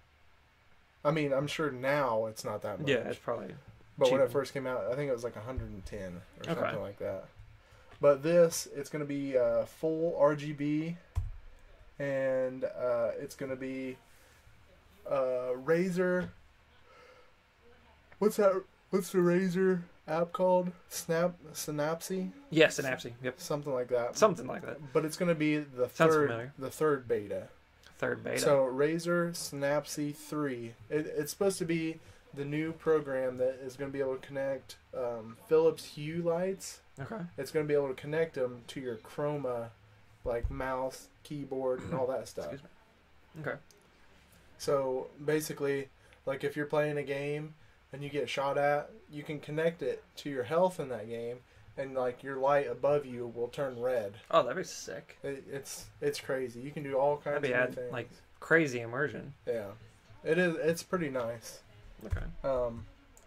I mean, I'm sure now it's not that much. Yeah, it's probably. But when it cheaper. first came out, I think it was like 110 or Okay. something like that. But it's going to be full RGB, and it's going to be Razer. What's that? What's the Razer app called? Synapse? Yeah, Synapse. Yep. Something like that. Something like that. But it's going to be Sounds familiar. the third beta. Third beta. So Razer Synapse 3. It's supposed to be the new program that is going to be able to connect Philips Hue lights. Okay. It's going to be able to connect them to your Chroma, like mouse, keyboard, and all that stuff. Excuse me. Okay. So basically, like if you're playing a game and you get shot at, you can connect it to your health in that game, and like your light above you will turn red. Oh, that'd be sick. It's crazy. You can do all kinds That'd be of new things. like crazy immersion. Yeah, it is. It's pretty nice. Okay. I'm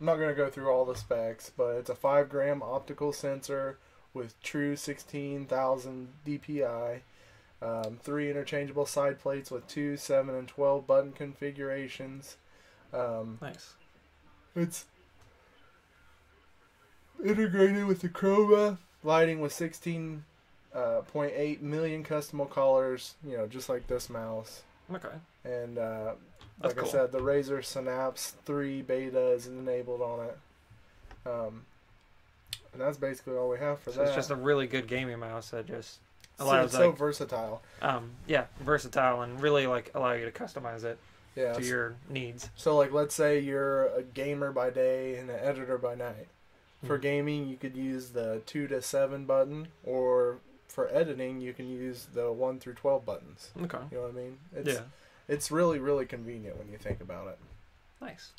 not going to go through all the specs, but it's a 5-gram optical sensor with true 16,000 DPI, 3 interchangeable side plates with 2, 7, and 12 button configurations. Nice. It's integrated with the Chroma lighting with 16.8 million custom colors, just like this mouse. Okay. And That's like cool. I said, the Razer Synapse 3 beta is enabled on it. And that's basically all we have for So that. it's just a really good gaming mouse that just So allows it's so versatile. versatile and really like allow you to customize it Yeah. to your needs. So like, let's say you're a gamer by day and an editor by night. For Mhm. gaming, you could use the 2 to 7 button, or for editing, you can use the 1 through 12 buttons. Okay. You know what I mean? Yeah. It's really, really convenient when you think about it. Nice.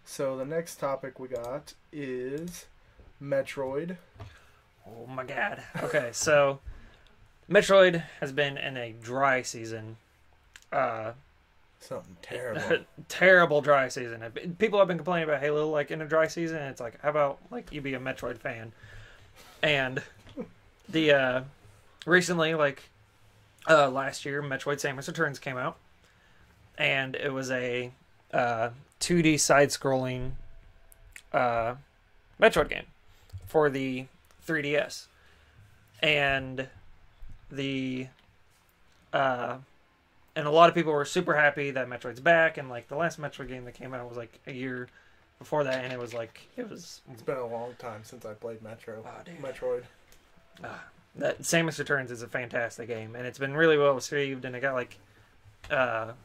So the next topic we got is Metroid. Oh my god. Okay, so Metroid has been in a dry season. Something terrible. Terrible dry season. People have been complaining about Halo like in a dry season, and it's like, how about like you be a Metroid fan? And the recently, like last year, Metroid Samus Returns came out, and it was a 2D side-scrolling Metroid game for the 3DS, and and a lot of people were super happy that Metroid's back, and like the last Metroid game that came out was like a year before that, and it was. It's been a long time since I played Metroid. That Samus Returns is a fantastic game, and it's been really well received, and it got like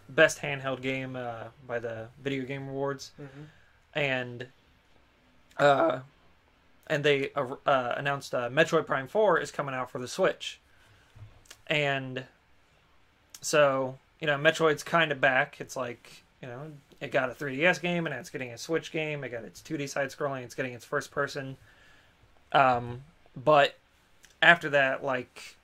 best handheld game by the Video Game Awards, and they announced Metroid Prime 4 is coming out for the Switch, and so Metroid's kind of back. It's like it got a 3DS game, and it's getting a Switch game. It got its 2D side scrolling. It's getting its first person, but after that, like,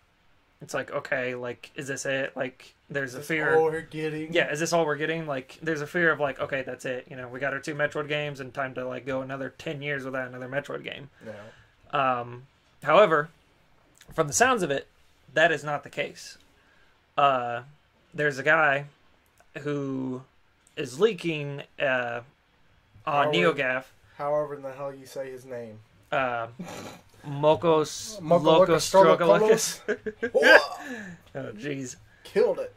it's like, okay, like, is this it? Like, there's a fear. All we're getting? Yeah, is this all we're getting? Like, there's a fear of like, okay, that's it. We got our 2 Metroid games, and time to like go another 10 years without another Metroid game. Yeah. However, from the sounds of it, that is not the case. There's a guy who is leaking on NeoGAF. However in the hell you say his name. Mokos Strogolicus. Oh, jeez. Killed it.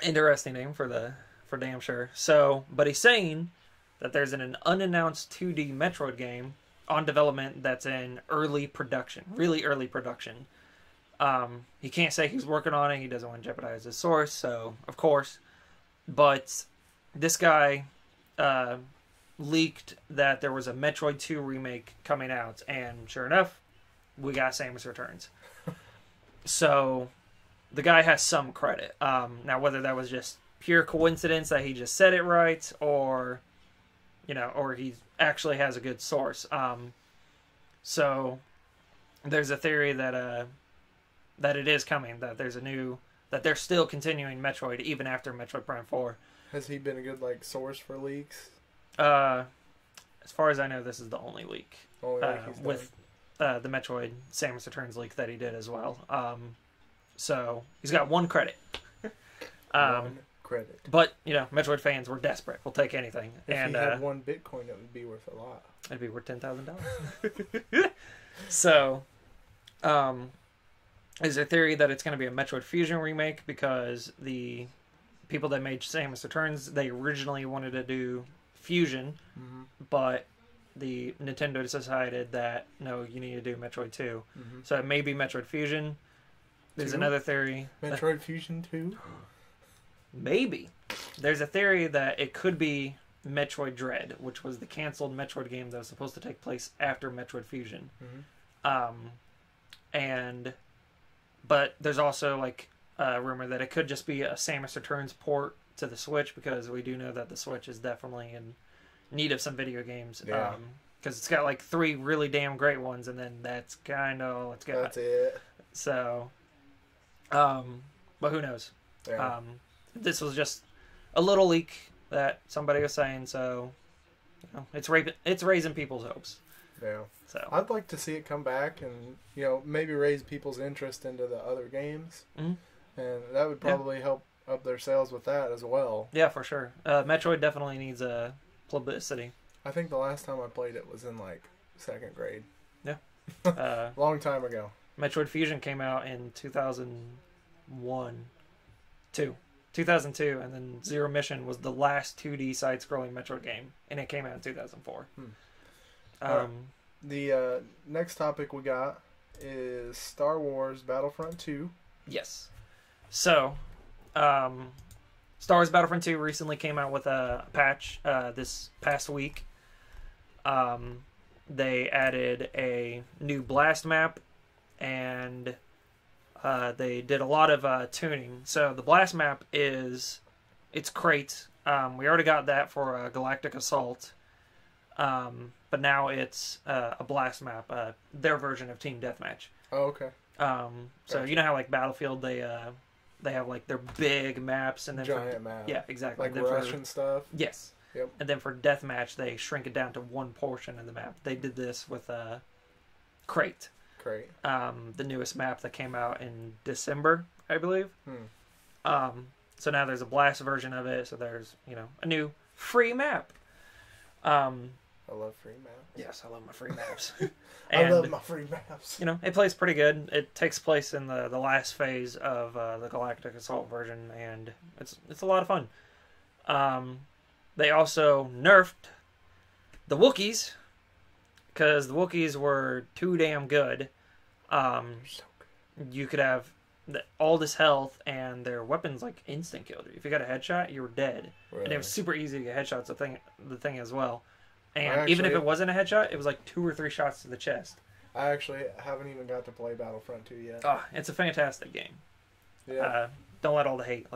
Interesting name for damn sure. So, but he's saying that there's an unannounced 2D Metroid game on development that's in early production, really early production. He can't say he's working on it. He doesn't want to jeopardize his source, so of course. But this guy leaked that there was a Metroid 2 remake coming out, and sure enough, we got Samus Returns. So the guy has some credit. Now, whether that was just pure coincidence that he just said it right, or or he actually has a good source. So there's a theory that it is coming, that they're still continuing Metroid even after Metroid Prime 4. Has he been a good source for leaks? As far as I know, this is the only leak. With the Metroid Samus Returns leak that he did as well. So he's got one credit. One credit. But Metroid fans were desperate. We'll take anything. If he had one Bitcoin, it would be worth a lot. It'd be worth $10,000. So, is there theory that it's going to be a Metroid Fusion remake, because the people that made Samus Returns, they originally wanted to do Fusion, but the Nintendo decided that no, you need to do Metroid 2. So it may be Metroid Fusion. There's another theory. Metroid Fusion 2? Maybe. There's a theory that it could be Metroid Dread, which was the canceled Metroid game that was supposed to take place after Metroid Fusion. But there's also a rumor that it could just be a Samus Returns port to the Switch, because we do know that the Switch is definitely in need of some video games. Yeah. Because it's got 3 really damn great ones, and then that's kind of all it's got. That's it. So, but who knows? Yeah. This was just a little leak that somebody was saying, so it's raising people's hopes. Yeah. So I'd like to see it come back and maybe raise people's interest into the other games, and that would probably help up their sales with that as well. Yeah, for sure. Metroid definitely needs a publicity. I think the last time I played it was in 2nd grade. Yeah. Long time ago. Metroid Fusion came out in 2002, and then Zero Mission was the last 2D side-scrolling Metroid game, and it came out in 2004. The next topic we got is Star Wars Battlefront 2. Yes. So, Star Wars Battlefront 2 recently came out with a patch this past week. They added a new blast map, and they did a lot of tuning. So the blast map it's Crate. We already got that for Galactic Assault. But now it's a blast map, their version of Team Deathmatch. Oh, okay. So Gotcha. you know how Battlefield, they have their big maps, and then Giant map. Yeah, exactly. Russian stuff. Yes. Yep. And then for Deathmatch, they shrink it down to one portion of the map. They did this with Crate. Great. The newest map that came out in December, I believe. So now there's a blast version of it. So there's, a new free map. I love free maps. Yes, I love my free maps. I love my free maps. It plays pretty good. It takes place in the last phase of the Galactic Assault version, and it's a lot of fun. They also nerfed the Wookiees, because the Wookiees were too damn good. You could have all this health, and their weapons instant killed you. If you got a headshot, you were dead. Really? And it was super easy to get headshots. The thing as well. And Actually, even if it wasn't a headshot, it was 2 or 3 shots to the chest. I actually haven't even got to play Battlefront 2 yet. Oh, it's a fantastic game. Yeah. Don't let all the hate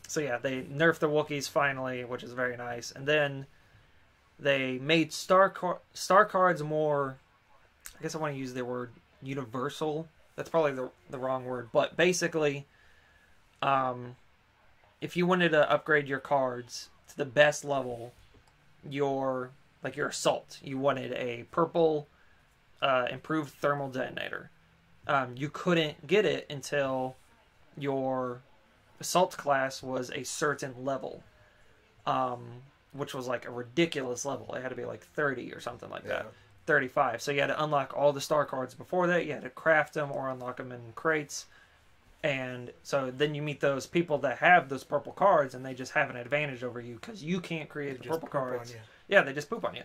So yeah, they nerfed the Wookiees finally, which is very nice. And then they made star cards more, I guess I want to use the word universal. That's probably the wrong word. But basically, if you wanted to upgrade your cards to the best level, your assault, you wanted a purple improved thermal detonator. You couldn't get it until your assault class was a certain level, which was a ridiculous level. It had to be 30 or something like that, 35. So you had to unlock all the star cards before that. You had to craft them or unlock them in crates. And so then you meet those people that have those purple cards, and they just have an advantage over you because you can't create the purple cards. Yeah, they just poop on you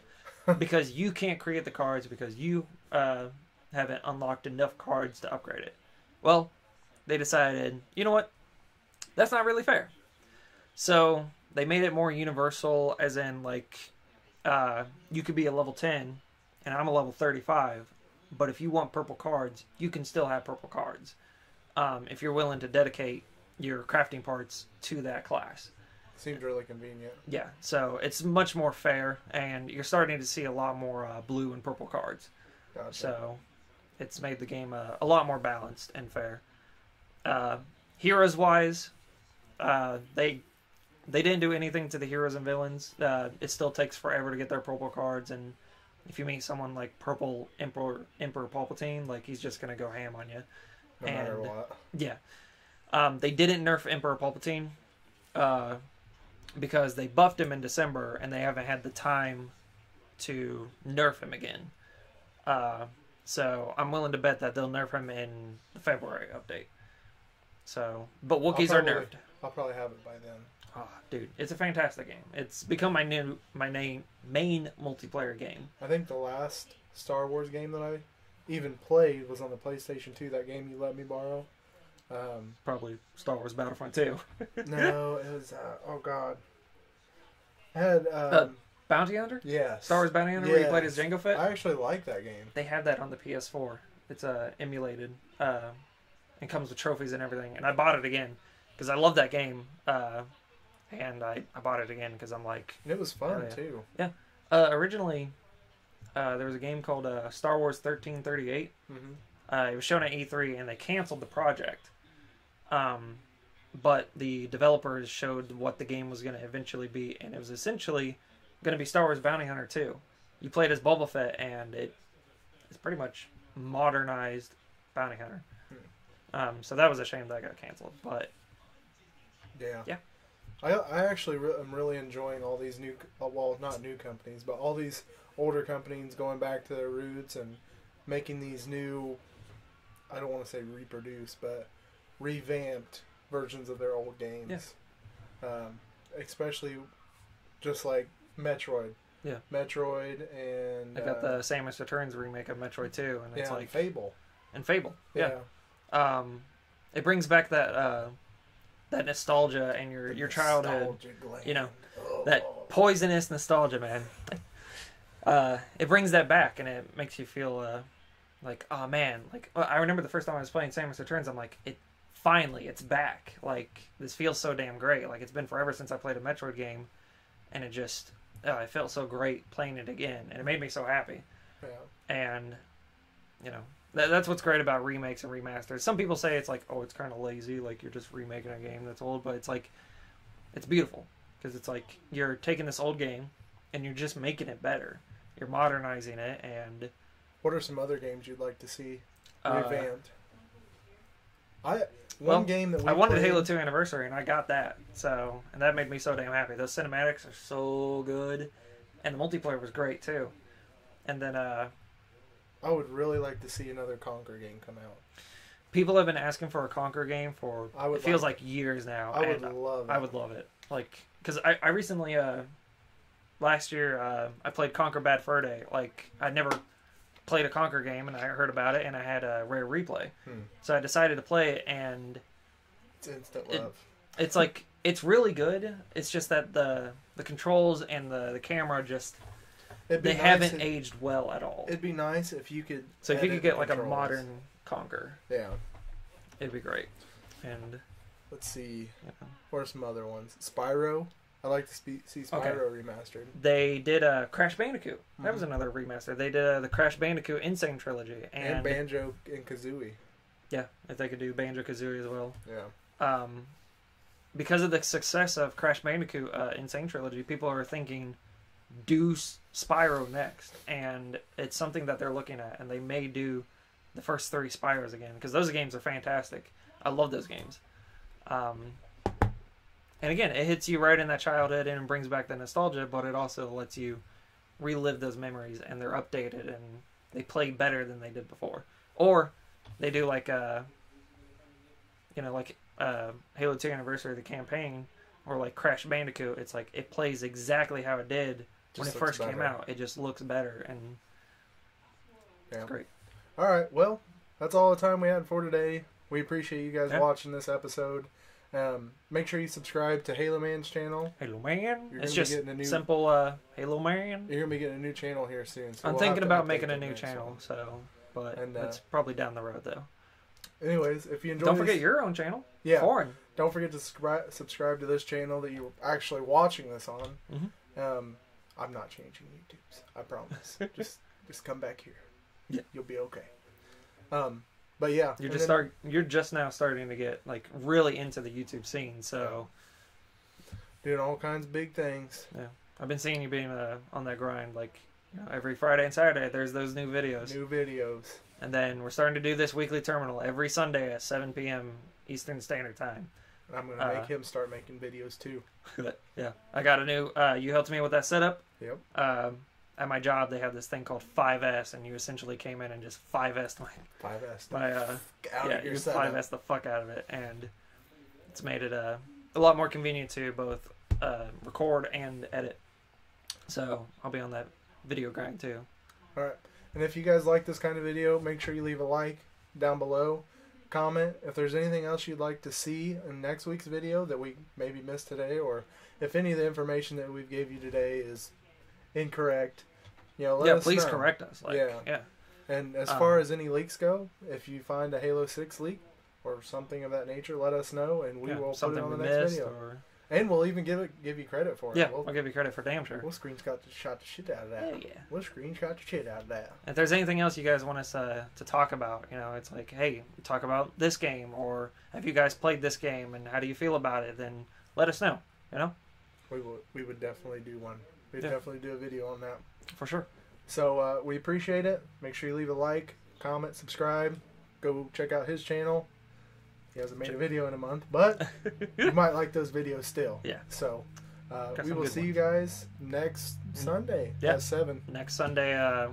because you can't create the cards because you haven't unlocked enough cards to upgrade it. Well, they decided, you know what? That's not really fair. So they made it more universal, as in you could be a level 10 and I'm a level 35, but if you want purple cards, you can still have purple cards. If you're willing to dedicate your crafting parts to that class. Seems really convenient. Yeah, so it's much more fair, and you're starting to see a lot more blue and purple cards. Gotcha. So it's made the game a lot more balanced and fair. Heroes-wise, they didn't do anything to the heroes and villains. It still takes forever to get their purple cards, and if you meet someone like Purple Emperor Palpatine, he's just going to go ham on you. No matter what. Yeah. They didn't nerf Emperor Palpatine because they buffed him in December and they haven't had the time to nerf him again. So I'm willing to bet that they'll nerf him in the February update. So, but Wookiees are nerfed. I'll probably have it by then. Oh, dude, it's a fantastic game. It's become my main multiplayer game. I think the last Star Wars game that I even played was on the PlayStation 2, that game you let me borrow. Probably Star Wars Battlefront 2. No, it was, oh god. I had, Bounty Hunter? yes. Star Wars Bounty Hunter, where you played as Jango Fett? I actually like that game. They had that on the PS4. It's emulated. And comes with trophies and everything. And I bought it again, because I love that game. And I bought it again, because I'm like... And it was fun, yeah. too. Yeah. Originally... there was a game called Star Wars 1338. Mm-hmm. It was shown at E3, and they canceled the project. But the developers showed what the game was going to eventually be, and it was essentially going to be Star Wars Bounty Hunter 2. You played as Boba Fett, and it's pretty much modernized Bounty Hunter. So that was a shame that got canceled, but... Yeah. I actually am really enjoying all these new... Well, not new companies, but all these older companies going back to their roots and making these new, I don't want to say reproduced, but revamped versions of their old games. Yeah. Especially just like Metroid. Yeah. Metroid and... I got the Samus Returns remake of Metroid 2, and it's like... Fable. And Fable, yeah. It brings back that nostalgia and your childhood, that poisonous nostalgia, man. It brings that back, and it makes you feel like, oh man, I remember the first time I was playing Samus Returns, I'm like, it's back. This feels so damn great. It's been forever since I played a Metroid game, and it just, it felt so great playing it again, and it made me so happy. Yeah. And that's what's great about remakes and remasters. Some people say it's it's kind of lazy, you're just remaking a game that's old, but it's beautiful, because it's you're taking this old game and you're just making it better. You're modernizing it, and What are some other games you'd like to see Uh, revamped? Well, Game that we I wanted played, Halo 2 Anniversary, and I got that. So, and that made me so damn happy. Those cinematics are so good, and the multiplayer was great too. And then I would really like to see another Conquer game come out. people have been asking for a Conquer game for it feels like years now. I would love it. I would love it. Like, because I recently last year I played Conquer Bad Fur Day. Like, I never played a Conquer game, and I heard about it, and I had a rare replay. So I decided to play it, and it's instant love. It's like, it's really good. It's just that the controls and the camera just they haven't aged well at all. It'd be nice if you could. So if you could get like controls. a modern Conquer, Yeah. it'd be great. And Let's see. yeah. What are some other ones? Spyro. I like to see Spyro remastered. They did Crash Bandicoot. That was another remaster. They did the Crash Bandicoot Insane Trilogy. And Banjo and Kazooie. Yeah, if they could do Banjo-Kazooie as well. Yeah. Because of the success of Crash Bandicoot Insane Trilogy, people are thinking, do Spyro next. And it's something that they're looking at. And they may do the first 3 Spyros again. Because those games are fantastic. I love those games. And again, it hits you right in that childhood and brings back the nostalgia, but it also lets you relive those memories, and they're updated and they play better than they did before. Or they do like Halo 2 Anniversary, the campaign, or like Crash Bandicoot. It's like it plays exactly how it did when it first came out. It just looks better, and it's great. All right, well, that's all the time we had for today. We appreciate you guys watching this episode. Make sure you subscribe to Halo Man's channel. Halo Man. You're It's gonna just be getting a new, simple Halo Man. You're gonna be getting a new channel here soon. So I'm we'll thinking have to about update making a the new next channel, one. so but And, that's probably down the road though. Anyways, if you enjoy, Don't forget your own channel. Yeah. Forehn. Don't forget to subscribe to this channel that you're actually watching this on. Mm-hmm. I'm not changing YouTube's. I promise. just come back here. Yeah. You'll be okay. But yeah, You're just now starting to get like really into the YouTube scene. So doing all kinds of big things. yeah, I've been seeing you being on that grind. Like every Friday and Saturday, there's those new videos. And then we're starting to do this weekly terminal every Sunday at 7 p.m. Eastern Standard Time. And I'm going to make him start making videos too. Yeah. I got a new, you helped me with that setup. Yep. At my job, they have this thing called 5S, and you essentially came in and just 5S'd my 5S the fuck out of it. And it's made it a lot more convenient to both record and edit. So I'll be on that video grind too. All right. And if you guys like this kind of video, make sure you leave a like down below. Comment if there's anything else you'd like to see in next week's video that we maybe missed today, or if any of the information that we've gave you today is incorrect. Let us please know. correct us. Yeah. And as far as any leaks go, if you find a Halo 6 leak or something of that nature, let us know, and we will put it on the next video. And we'll even give you credit for it. Yeah, I'll give you credit for damn sure. We'll screenshot the shit out of that. Hell yeah. We'll screenshot the shit out of that. If there's anything else you guys want us to talk about, it's like, hey, talk about this game, or have you guys played this game, and how do you feel about it? Then let us know. We would definitely do one. We'd definitely do a video on that. For sure. So we appreciate it. Make sure you leave a like, comment, subscribe. Go check out his channel. He hasn't made a video in a month, but you might like those videos still. Yeah. So we will see you guys next Sunday at 7. Next Sunday,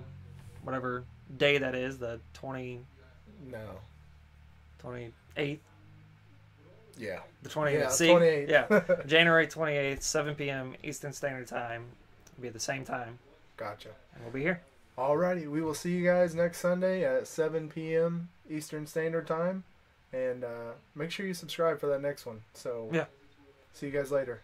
whatever day that is, the 28th. Yeah. The 28th. Yeah, See? 28th. Yeah. January 28th, 7 p.m. Eastern Standard Time. It'll be at the same time. Gotcha. And we'll be here. Alrighty. We will see you guys next Sunday at 7 p.m. Eastern Standard Time. And make sure you subscribe for that next one. So, yeah. See you guys later.